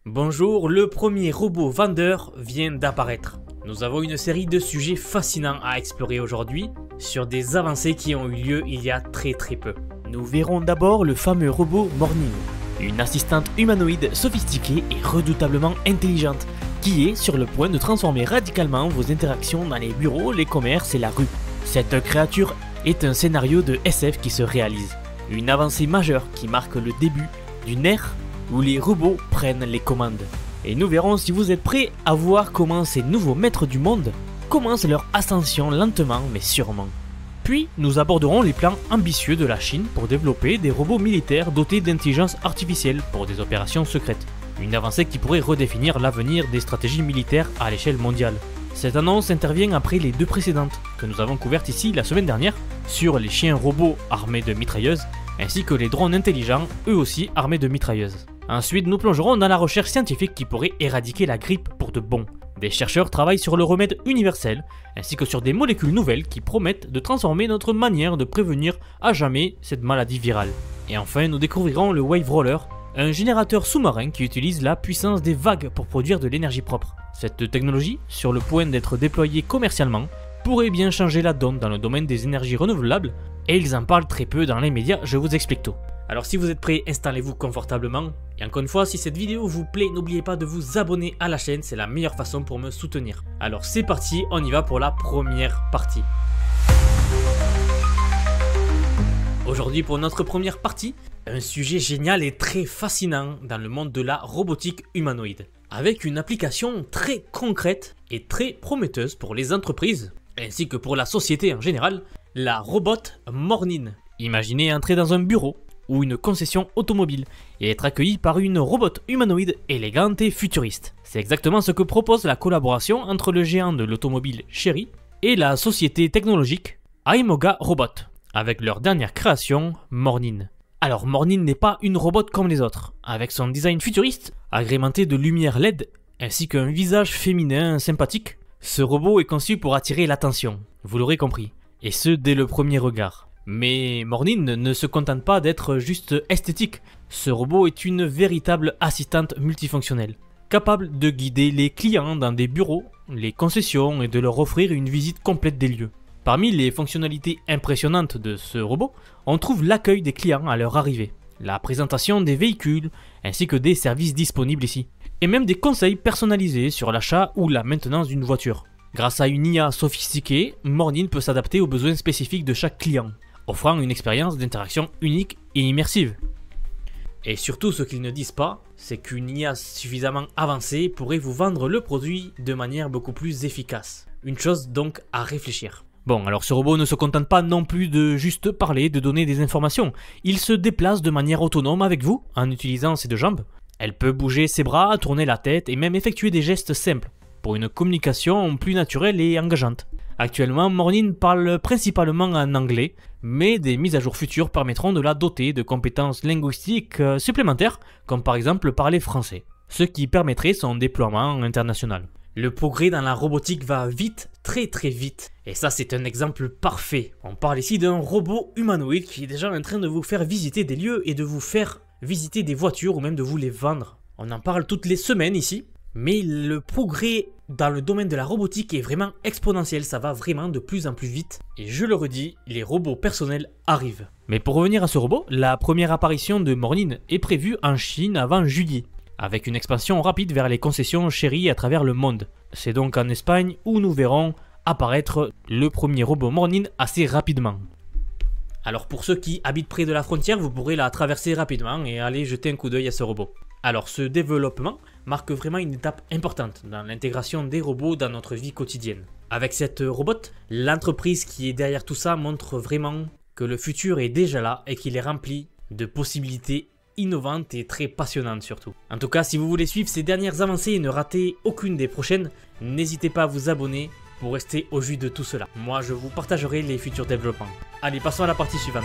Bonjour, le premier robot vendeur vient d'apparaître. Nous avons une série de sujets fascinants à explorer aujourd'hui sur des avancées qui ont eu lieu il y a très peu. Nous verrons d'abord le fameux robot Morning, une assistante humanoïde sophistiquée et redoutablement intelligente qui est sur le point de transformer radicalement vos interactions dans les bureaux, les commerces et la rue. Cette créature est un scénario de SF qui se réalise, une avancée majeure qui marque le début d'une ère où les robots prennent les commandes. Et nous verrons si vous êtes prêts à voir comment ces nouveaux maîtres du monde commencent leur ascension lentement mais sûrement. Puis nous aborderons les plans ambitieux de la Chine pour développer des robots militaires dotés d'intelligence artificielle pour des opérations secrètes. Une avancée qui pourrait redéfinir l'avenir des stratégies militaires à l'échelle mondiale. Cette annonce intervient après les deux précédentes que nous avons couvertes ici la semaine dernière sur les chiens robots armés de mitrailleuses ainsi que les drones intelligents eux aussi armés de mitrailleuses. Ensuite, nous plongerons dans la recherche scientifique qui pourrait éradiquer la grippe pour de bon. Des chercheurs travaillent sur le remède universel, ainsi que sur des molécules nouvelles qui promettent de transformer notre manière de prévenir à jamais cette maladie virale. Et enfin, nous découvrirons le Wave Roller, un générateur sous-marin qui utilise la puissance des vagues pour produire de l'énergie propre. Cette technologie, sur le point d'être déployée commercialement, pourrait bien changer la donne dans le domaine des énergies renouvelables, et ils en parlent très peu dans les médias, je vous explique tout. Alors si vous êtes prêts, installez-vous confortablement. Et encore une fois, si cette vidéo vous plaît, n'oubliez pas de vous abonner à la chaîne, c'est la meilleure façon pour me soutenir. Alors c'est parti, on y va pour la première partie. Aujourd'hui pour notre première partie, un sujet génial et très fascinant dans le monde de la robotique humanoïde. Avec une application très concrète et très prometteuse pour les entreprises, ainsi que pour la société en général, la robot Morning. Imaginez entrer dans un bureau ou une concession automobile et être accueilli par une robot humanoïde élégante et futuriste. C'est exactement ce que propose la collaboration entre le géant de l'automobile Chery et la société technologique Aimoga Robot, avec leur dernière création, Morning. Alors Morning n'est pas une robot comme les autres, avec son design futuriste, agrémenté de lumière LED, ainsi qu'un visage féminin sympathique. Ce robot est conçu pour attirer l'attention, vous l'aurez compris, et ce dès le premier regard. Mais Morning ne se contente pas d'être juste esthétique, ce robot est une véritable assistante multifonctionnelle, capable de guider les clients dans des bureaux, les concessions et de leur offrir une visite complète des lieux. Parmi les fonctionnalités impressionnantes de ce robot, on trouve l'accueil des clients à leur arrivée, la présentation des véhicules ainsi que des services disponibles ici, et même des conseils personnalisés sur l'achat ou la maintenance d'une voiture. Grâce à une IA sophistiquée, Morning peut s'adapter aux besoins spécifiques de chaque client, offrant une expérience d'interaction unique et immersive. Et surtout, ce qu'ils ne disent pas, c'est qu'une IA suffisamment avancée pourrait vous vendre le produit de manière beaucoup plus efficace. Une chose donc à réfléchir. Bon, alors ce robot ne se contente pas non plus de juste parler, de donner des informations. Il se déplace de manière autonome avec vous, en utilisant ses deux jambes. Elle peut bouger ses bras, tourner la tête et même effectuer des gestes simples, pour une communication plus naturelle et engageante. Actuellement, Morning parle principalement en anglais, mais des mises à jour futures permettront de la doter de compétences linguistiques supplémentaires, comme par exemple parler français, ce qui permettrait son déploiement international. Le progrès dans la robotique va vite, très vite, et ça c'est un exemple parfait. On parle ici d'un robot humanoïde qui est déjà en train de vous faire visiter des lieux et de vous faire visiter des voitures ou même de vous les vendre. On en parle toutes les semaines ici. Mais le progrès dans le domaine de la robotique est vraiment exponentiel, ça va vraiment de plus en plus vite. Et je le redis, les robots personnels arrivent. Mais pour revenir à ce robot, la première apparition de Morning est prévue en Chine avant juillet, avec une expansion rapide vers les concessions Chery à travers le monde. C'est donc en Espagne où nous verrons apparaître le premier robot Morning assez rapidement. Alors pour ceux qui habitent près de la frontière, vous pourrez la traverser rapidement et aller jeter un coup d'œil à ce robot. Alors ce développement marque vraiment une étape importante dans l'intégration des robots dans notre vie quotidienne. Avec cette robot, l'entreprise qui est derrière tout ça montre vraiment que le futur est déjà là et qu'il est rempli de possibilités innovantes et très passionnantes surtout. En tout cas, si vous voulez suivre ces dernières avancées et ne rater aucune des prochaines, n'hésitez pas à vous abonner pour rester au jus de tout cela. Moi, je vous partagerai les futurs développements. Allez, passons à la partie suivante.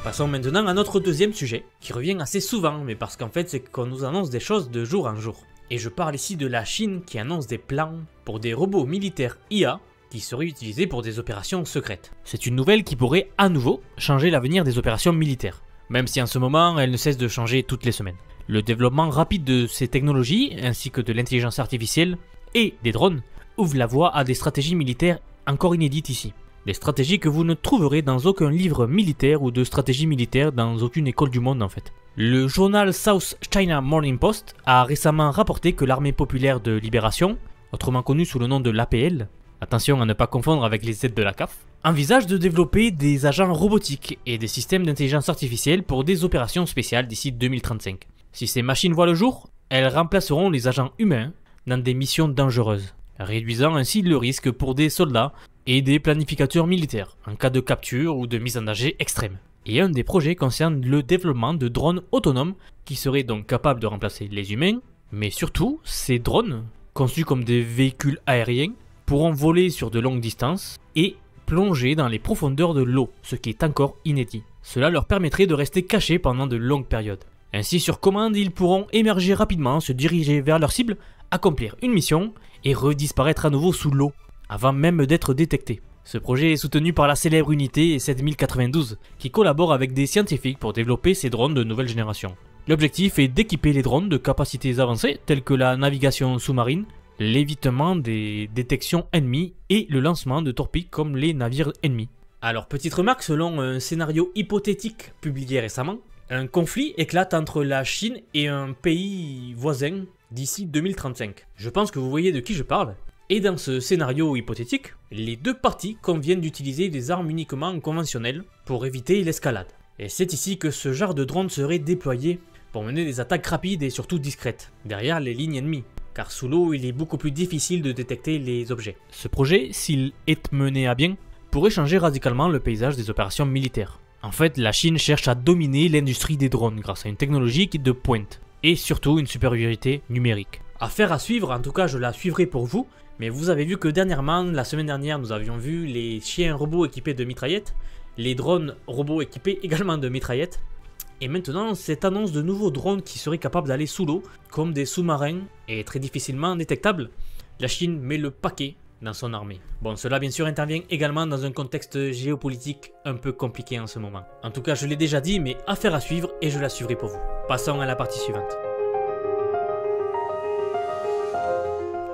Passons maintenant à notre deuxième sujet, qui revient assez souvent, mais parce qu'en fait c'est qu'on nous annonce des choses de jour en jour. Et je parle ici de la Chine qui annonce des plans pour des robots militaires IA qui seraient utilisés pour des opérations secrètes. C'est une nouvelle qui pourrait à nouveau changer l'avenir des opérations militaires. même si en ce moment elles ne cessent de changer toutes les semaines. Le développement rapide de ces technologies, ainsi que de l'intelligence artificielle et des drones, ouvre la voie à des stratégies militaires encore inédites ici. Des stratégies que vous ne trouverez dans aucun livre militaire ou de stratégie militaire dans aucune école du monde en fait. Le journal South China Morning Post a récemment rapporté que l'armée populaire de libération, autrement connue sous le nom de l'APL, attention à ne pas confondre avec les Z de la CAF, envisage de développer des agents robotiques et des systèmes d'intelligence artificielle pour des opérations spéciales d'ici 2035. Si ces machines voient le jour, elles remplaceront les agents humains dans des missions dangereuses, réduisant ainsi le risque pour des soldats et des planificateurs militaires en cas de capture ou de mise en danger extrême. Et un des projets concerne le développement de drones autonomes qui seraient donc capables de remplacer les humains, mais surtout, ces drones, conçus comme des véhicules aériens, pourront voler sur de longues distances et plonger dans les profondeurs de l'eau, ce qui est encore inédit. Cela leur permettrait de rester cachés pendant de longues périodes. Ainsi, sur commande, ils pourront émerger rapidement, se diriger vers leur cible, accomplir une mission et redisparaître à nouveau sous l'eau, avant même d'être détectés. Ce projet est soutenu par la célèbre unité 7092, qui collabore avec des scientifiques pour développer ces drones de nouvelle génération. L'objectif est d'équiper les drones de capacités avancées telles que la navigation sous-marine, l'évitement des détections ennemies et le lancement de torpilles comme les navires ennemis. Alors, petite remarque, selon un scénario hypothétique publié récemment, un conflit éclate entre la Chine et un pays voisin d'ici 2035. Je pense que vous voyez de qui je parle. Et dans ce scénario hypothétique, les deux parties conviennent d'utiliser des armes uniquement conventionnelles pour éviter l'escalade. Et c'est ici que ce genre de drone serait déployé pour mener des attaques rapides et surtout discrètes, derrière les lignes ennemies, car sous l'eau il est beaucoup plus difficile de détecter les objets. Ce projet, s'il est mené à bien, pourrait changer radicalement le paysage des opérations militaires. En fait, la Chine cherche à dominer l'industrie des drones grâce à une technologie qui est de pointe, et surtout une supériorité numérique. Affaire à suivre, en tout cas je la suivrai pour vous, mais vous avez vu que dernièrement, la semaine dernière, nous avions vu les chiens robots équipés de mitraillettes, les drones robots équipés également de mitraillettes, et maintenant cette annonce de nouveaux drones qui seraient capables d'aller sous l'eau, comme des sous-marins, et très difficilement détectables. La Chine met le paquet dans son armée. Bon, cela bien sûr intervient également dans un contexte géopolitique un peu compliqué en ce moment. En tout cas, je l'ai déjà dit, mais affaire à suivre et je la suivrai pour vous. Passons à la partie suivante.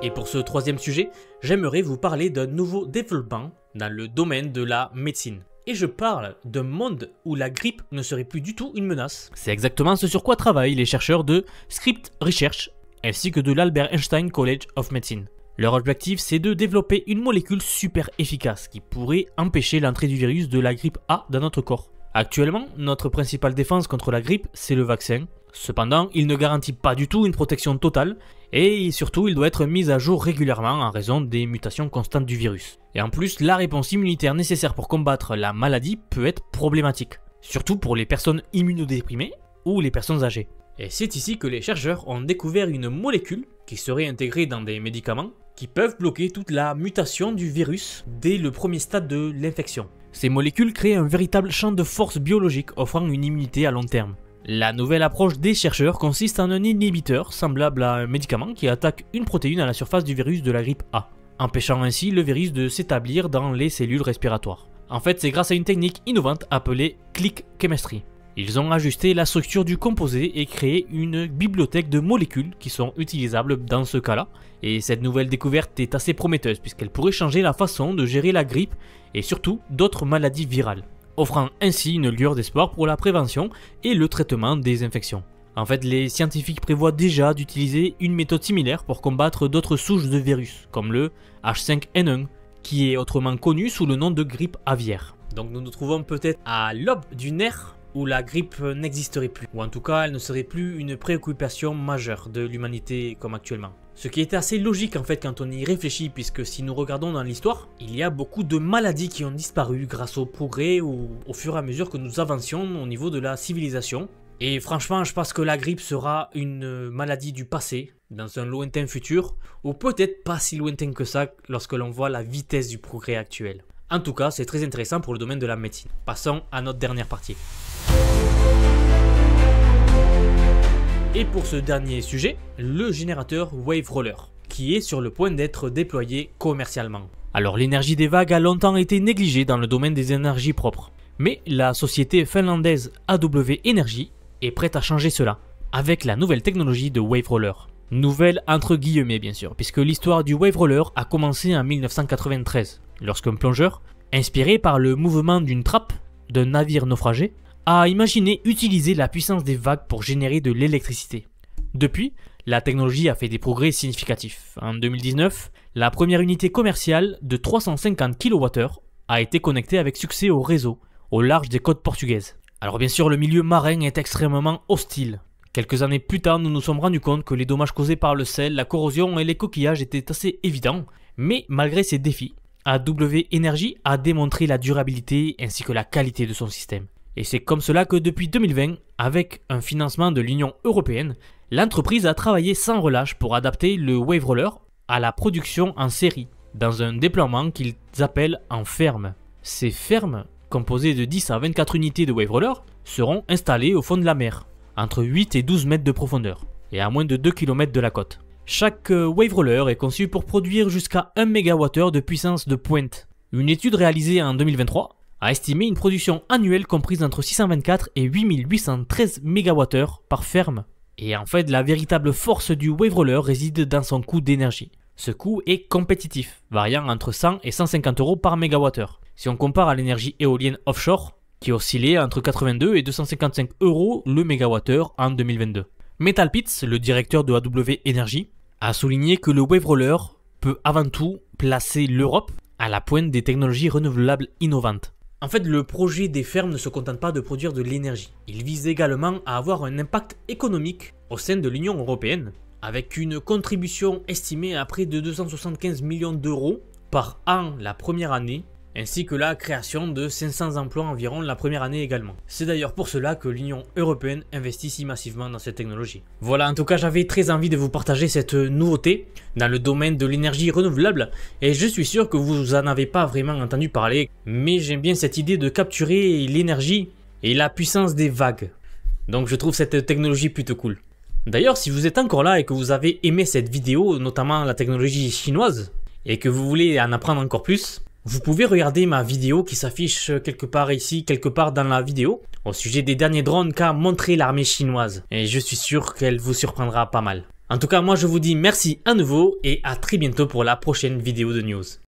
Et pour ce troisième sujet, j'aimerais vous parler d'un nouveau développement dans le domaine de la médecine. Et je parle d'un monde où la grippe ne serait plus du tout une menace. C'est exactement ce sur quoi travaillent les chercheurs de Script Research ainsi que de l'Albert Einstein College of Medicine. Leur objectif, c'est de développer une molécule super efficace qui pourrait empêcher l'entrée du virus de la grippe A dans notre corps. Actuellement, notre principale défense contre la grippe, c'est le vaccin. Cependant, il ne garantit pas du tout une protection totale et surtout il doit être mis à jour régulièrement en raison des mutations constantes du virus. Et en plus, la réponse immunitaire nécessaire pour combattre la maladie peut être problématique, surtout pour les personnes immunodéprimées ou les personnes âgées. Et c'est ici que les chercheurs ont découvert une molécule qui serait intégrée dans des médicaments qui peuvent bloquer toute la mutation du virus dès le premier stade de l'infection. Ces molécules créent un véritable champ de force biologique offrant une immunité à long terme. La nouvelle approche des chercheurs consiste en un inhibiteur semblable à un médicament qui attaque une protéine à la surface du virus de la grippe A, empêchant ainsi le virus de s'établir dans les cellules respiratoires. En fait, c'est grâce à une technique innovante appelée click chemistry. Ils ont ajusté la structure du composé et créé une bibliothèque de molécules qui sont utilisables dans ce cas-là. Et cette nouvelle découverte est assez prometteuse puisqu'elle pourrait changer la façon de gérer la grippe et surtout d'autres maladies virales, offrant ainsi une lueur d'espoir pour la prévention et le traitement des infections. En fait, les scientifiques prévoient déjà d'utiliser une méthode similaire pour combattre d'autres souches de virus, comme le H5N1, qui est autrement connu sous le nom de grippe aviaire. Donc nous nous trouvons peut-être à l'aube d'une ère où la grippe n'existerait plus, ou en tout cas elle ne serait plus une préoccupation majeure de l'humanité comme actuellement. Ce qui est assez logique en fait quand on y réfléchit, puisque si nous regardons dans l'histoire, il y a beaucoup de maladies qui ont disparu grâce au progrès ou au fur et à mesure que nous avancions au niveau de la civilisation. Et franchement, je pense que la grippe sera une maladie du passé, dans un lointain futur, ou peut-être pas si lointain que ça lorsque l'on voit la vitesse du progrès actuel. En tout cas, c'est très intéressant pour le domaine de la médecine. Passons à notre dernière partie. Et pour ce dernier sujet, le générateur Wave Roller, qui est sur le point d'être déployé commercialement. Alors l'énergie des vagues a longtemps été négligée dans le domaine des énergies propres. Mais la société finlandaise AW Energy est prête à changer cela, avec la nouvelle technologie de Wave Roller. Nouvelle entre guillemets bien sûr, puisque l'histoire du Wave Roller a commencé en 1993, lorsqu'un plongeur, inspiré par le mouvement d'une trappe d'un navire naufragé, a imaginé utiliser la puissance des vagues pour générer de l'électricité. Depuis, la technologie a fait des progrès significatifs. En 2019, la première unité commerciale de 350 kWh a été connectée avec succès au réseau, au large des côtes portugaises. Alors bien sûr, le milieu marin est extrêmement hostile. Quelques années plus tard, nous nous sommes rendus compte que les dommages causés par le sel, la corrosion et les coquillages étaient assez évidents, mais malgré ces défis, AW Energy a démontré la durabilité ainsi que la qualité de son système. Et c'est comme cela que depuis 2020, avec un financement de l'Union Européenne, l'entreprise a travaillé sans relâche pour adapter le Wave Roller à la production en série, dans un déploiement qu'ils appellent en ferme. Ces fermes, composées de 10 à 24 unités de Wave Roller, seront installées au fond de la mer, entre 8 et 12 mètres de profondeur, et à moins de 2 km de la côte. Chaque Wave Roller est conçu pour produire jusqu'à 1 MWh de puissance de pointe. Une étude réalisée en 2023 a estimé une production annuelle comprise entre 624 et 8813 MWh par ferme. Et en fait, la véritable force du Wave Roller réside dans son coût d'énergie. Ce coût est compétitif, variant entre 100 et 150 euros par mégawattheure. Si on compare à l'énergie éolienne offshore, qui oscillait entre 82 et 255 euros le mégawattheure en 2022. Metal Pitts, le directeur de AW Energy, a souligné que le Wave Roller peut avant tout placer l'Europe à la pointe des technologies renouvelables innovantes. En fait, le projet des fermes ne se contente pas de produire de l'énergie. Il vise également à avoir un impact économique au sein de l'Union Européenne, avec une contribution estimée à près de 275 millions d'euros par an la première année, ainsi que la création de 500 emplois environ la première année également. C'est d'ailleurs pour cela que l'Union Européenne investit si massivement dans cette technologie. Voilà, en tout cas j'avais très envie de vous partager cette nouveauté dans le domaine de l'énergie renouvelable, et je suis sûr que vous en avez pas vraiment entendu parler, mais j'aime bien cette idée de capturer l'énergie et la puissance des vagues. Donc je trouve cette technologie plutôt cool. D'ailleurs, si vous êtes encore là et que vous avez aimé cette vidéo, notamment la technologie chinoise, et que vous voulez en apprendre encore plus, vous pouvez regarder ma vidéo qui s'affiche quelque part ici, quelque part dans la vidéo, au sujet des derniers drones qu'a montré l'armée chinoise. Et je suis sûr qu'elle vous surprendra pas mal. En tout cas, moi je vous dis merci à nouveau et à très bientôt pour la prochaine vidéo de news.